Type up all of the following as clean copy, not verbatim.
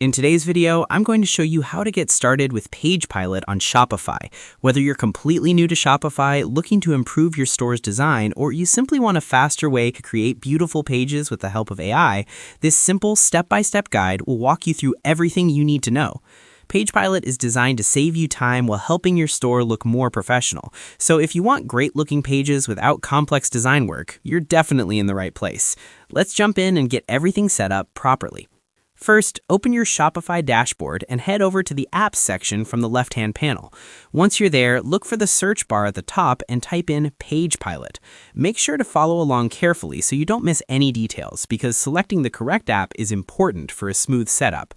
In today's video, I'm going to show you how to get started with PagePilot on Shopify. Whether you're completely new to Shopify, looking to improve your store's design, or you simply want a faster way to create beautiful pages with the help of AI, this simple step-by-step guide will walk you through everything you need to know. PagePilot is designed to save you time while helping your store look more professional. So if you want great-looking pages without complex design work, you're definitely in the right place. Let's jump in and get everything set up properly. First, open your Shopify dashboard and head over to the Apps section from the left-hand panel. Once you're there, look for the search bar at the top and type in PagePilot. Make sure to follow along carefully so you don't miss any details, because selecting the correct app is important for a smooth setup.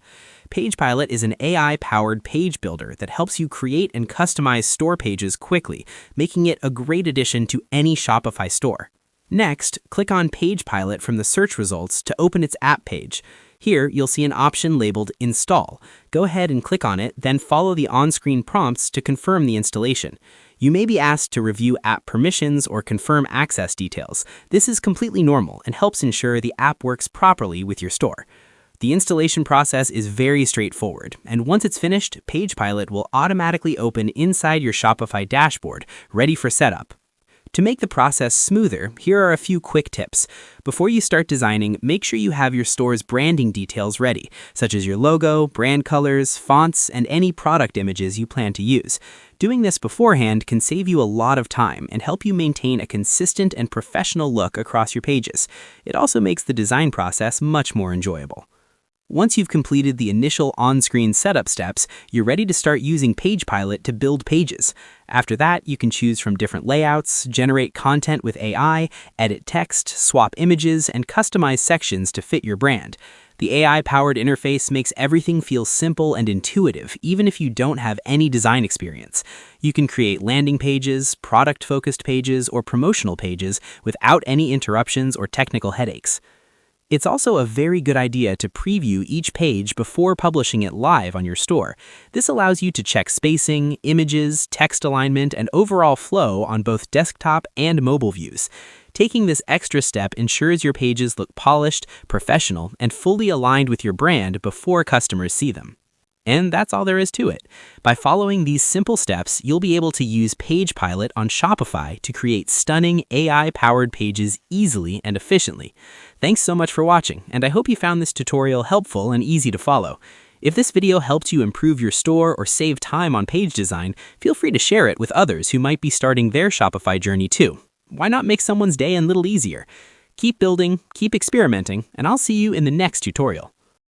PagePilot is an AI-powered page builder that helps you create and customize store pages quickly, making it a great addition to any Shopify store. Next, click on PagePilot from the search results to open its app page. Here, you'll see an option labeled Install. Go ahead and click on it, then follow the on-screen prompts to confirm the installation. You may be asked to review app permissions or confirm access details. This is completely normal and helps ensure the app works properly with your store. The installation process is very straightforward, and once it's finished, PagePilot will automatically open inside your Shopify dashboard, ready for setup. To make the process smoother, here are a few quick tips. Before you start designing, make sure you have your store's branding details ready, such as your logo, brand colors, fonts, and any product images you plan to use. Doing this beforehand can save you a lot of time and help you maintain a consistent and professional look across your pages. It also makes the design process much more enjoyable. Once you've completed the initial on-screen setup steps, you're ready to start using PagePilot to build pages. After that, you can choose from different layouts, generate content with AI, edit text, swap images, and customize sections to fit your brand. The AI-powered interface makes everything feel simple and intuitive, even if you don't have any design experience. You can create landing pages, product-focused pages, or promotional pages without any interruptions or technical headaches. It's also a very good idea to preview each page before publishing it live on your store. This allows you to check spacing, images, text alignment, and overall flow on both desktop and mobile views. Taking this extra step ensures your pages look polished, professional, and fully aligned with your brand before customers see them. And that's all there is to it. By following these simple steps, you'll be able to use PagePilot on Shopify to create stunning AI-powered pages easily and efficiently. Thanks so much for watching, and I hope you found this tutorial helpful and easy to follow. If this video helped you improve your store or save time on page design, feel free to share it with others who might be starting their Shopify journey too. Why not make someone's day a little easier? Keep building, keep experimenting, and I'll see you in the next tutorial.